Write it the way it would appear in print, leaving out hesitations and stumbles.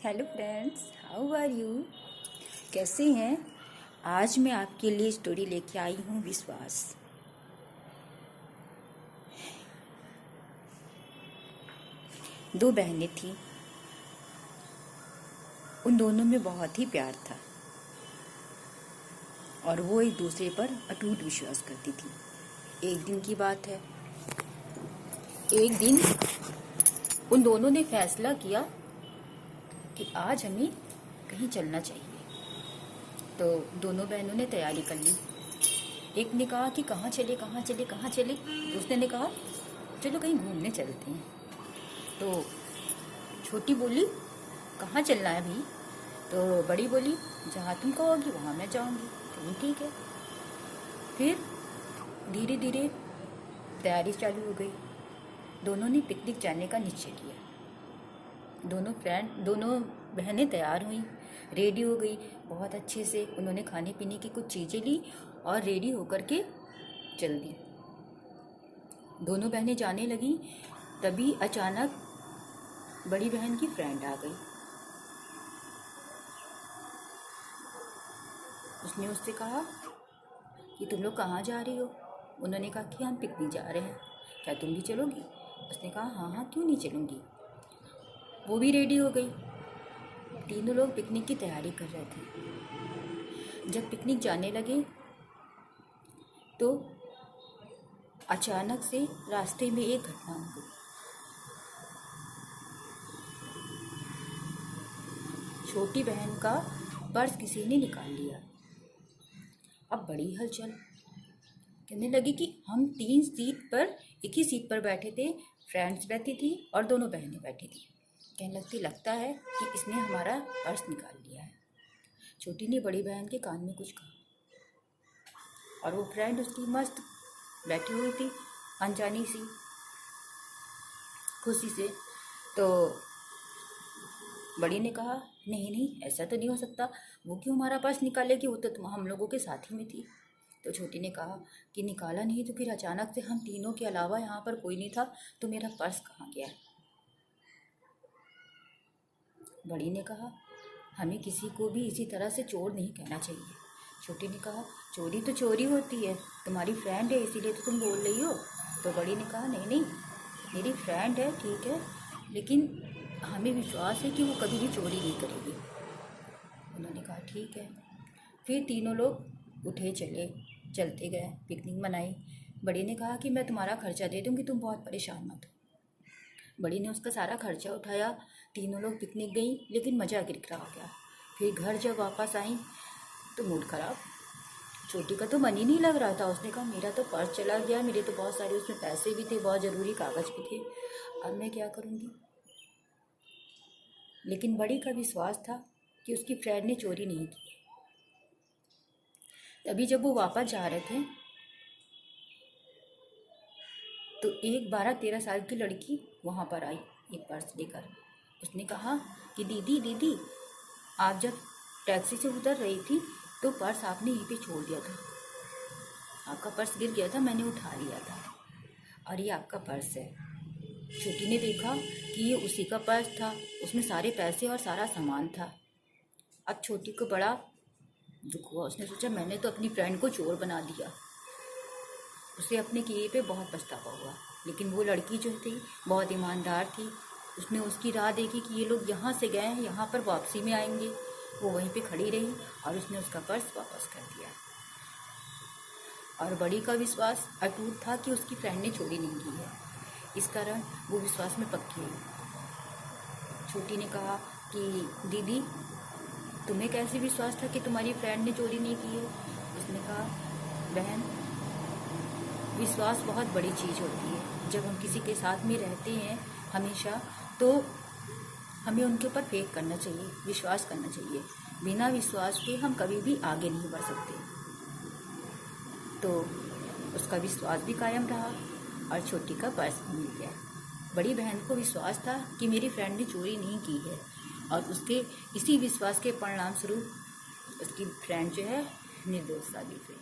Hello friends, how are you? कैसे हैं? आज मैं आपके लिए स्टोरी लेके आई हूँ विश्वास। दो बहनें थीं। उन दोनों में बहुत ही प्यार था और वो एक दूसरे पर अटूट विश्वास करती थी। एक दिन की बात है। एक दिन उन दोनों ने फैसला किया कि आज हमें कहीं चलना चाहिए। तो दोनों बहनों ने तैयारी कर ली। एक ने कहा कि कहाँ चले कहाँ चले कहाँ चले। दूसरे ने कहा चलो कहीं घूमने चलते हैं। तो छोटी बोली कहाँ चलना है अभी? तो बड़ी बोली जहाँ तुम कहोगी वहाँ मैं जाऊँगी। चलो ठीक है। फिर धीरे धीरे तैयारी चालू हो गई। दोनों ने पिकनिक जाने का निश्चय किया। दोनों बहनें तैयार हुई, रेडी हो गई। बहुत अच्छे से उन्होंने खाने पीने की कुछ चीज़ें ली और रेडी होकर के चल दी। दोनों बहनें जाने लगी। तभी अचानक बड़ी बहन की फ्रेंड आ गई। उसने उससे कहा कि तुम लोग कहाँ जा रही हो? उन्होंने कहा कि हम पिकनिक जा रहे हैं, क्या तुम भी चलोगी? उसने कहा हाँ हाँ, क्यों नहीं चलूँगी। वो भी रेडी हो गई। तीनों लोग पिकनिक की तैयारी कर रहे थे। जब पिकनिक जाने लगे तो अचानक से रास्ते में एक घटना हो गई। छोटी बहन का पर्स किसी ने निकाल लिया। अब बड़ी हलचल। कहने लगी कि हम एक ही सीट पर बैठे थे। फ्रेंड्स बैठी थी और दोनों बहनें बैठी थी। कहने लगता है कि इसने हमारा पर्स निकाल लिया है। छोटी ने बड़ी बहन के कान में कुछ कहा और वो फ्रेंड उसकी मस्त बैठी हुई थी, अनजानी सी, खुशी से। तो बड़ी ने कहा नहीं नहीं, ऐसा तो नहीं हो सकता, वो क्यों हमारा पर्स निकालेगी, वो तो हम लोगों के साथ ही में थी। तो छोटी ने कहा कि निकाला नहीं तो फिर अचानक से हम तीनों के अलावा यहाँ पर कोई नहीं था, तो मेरा पर्स कहाँ गया? बड़ी ने कहा हमें किसी को भी इसी तरह से चोर नहीं कहना चाहिए। छोटी ने कहा चोरी तो चोरी होती है, तुम्हारी फ्रेंड है इसीलिए तो तुम बोल रही हो। तो बड़ी ने कहा नहीं नहीं, मेरी फ्रेंड है ठीक है, लेकिन हमें विश्वास है कि वो कभी भी चोरी नहीं करेगी। उन्होंने कहा ठीक है। फिर तीनों लोग उठे चलते गए, पिकनिक मनाई। बड़ी ने कहा कि मैं तुम्हारा खर्चा दे दूँगी, तुम बहुत परेशान मत हो। बड़ी ने उसका सारा खर्चा उठाया। तीनों लोग पिकनिक गई, लेकिन मज़ा किरकिरा हो गया। फिर घर जब वापस आई तो मूड खराब। छोटी का तो मन ही नहीं लग रहा था। उसने कहा मेरा तो पर्स चला गया, मेरे तो बहुत सारे उसमें पैसे भी थे, बहुत ज़रूरी कागज़ भी थे, अब मैं क्या करूँगी। लेकिन बड़ी का विश्वास था कि उसकी फ्रेंड ने चोरी नहीं की। तभी जब वो वापस जा रहे थे तो एक 12-13 साल की लड़की वहाँ पर आई एक पर्स लेकर। उसने कहा कि दीदी दीदी, आप जब टैक्सी से उतर रही थी तो पर्स आपने यहीं पे छोड़ दिया था। आपका पर्स गिर गया था, मैंने उठा लिया था और ये आपका पर्स है। छोटी ने देखा कि ये उसी का पर्स था, उसमें सारे पैसे और सारा सामान था। अब छोटी को बड़ा दुख हुआ। उसने सोचा मैंने तो अपनी फ्रेंड को चोर बना दिया। उसे अपने किए पे बहुत पछतावा हुआ। लेकिन वो लड़की जो थी बहुत ईमानदार थी। उसने उसकी राह देखी कि ये लोग यहाँ से गए हैं, यहाँ पर वापसी में आएंगे। वो वहीं पे खड़ी रही और उसने उसका पर्स वापस कर दिया। और बड़ी का विश्वास अटूट था कि उसकी फ्रेंड ने चोरी नहीं की है, इस कारण वो विश्वास में पक्की हुई। छोटी ने कहा कि दीदी, तुम्हें कैसे विश्वास था कि तुम्हारी फ्रेंड ने चोरी नहीं की है? उसने कहा बहन, विश्वास बहुत बड़ी चीज़ होती है। जब हम किसी के साथ में रहते हैं हमेशा, तो हमें उनके ऊपर फेक करना चाहिए, विश्वास करना चाहिए। बिना विश्वास के हम कभी भी आगे नहीं बढ़ सकते। तो उसका विश्वास भी कायम रहा और छोटी का पर्स भी मिल गया। बड़ी बहन को विश्वास था कि मेरी फ्रेंड ने चोरी नहीं की है और उसके इसी विश्वास के परिणाम स्वरूप उसकी फ्रेंड जो है निर्दोष साबित हुई।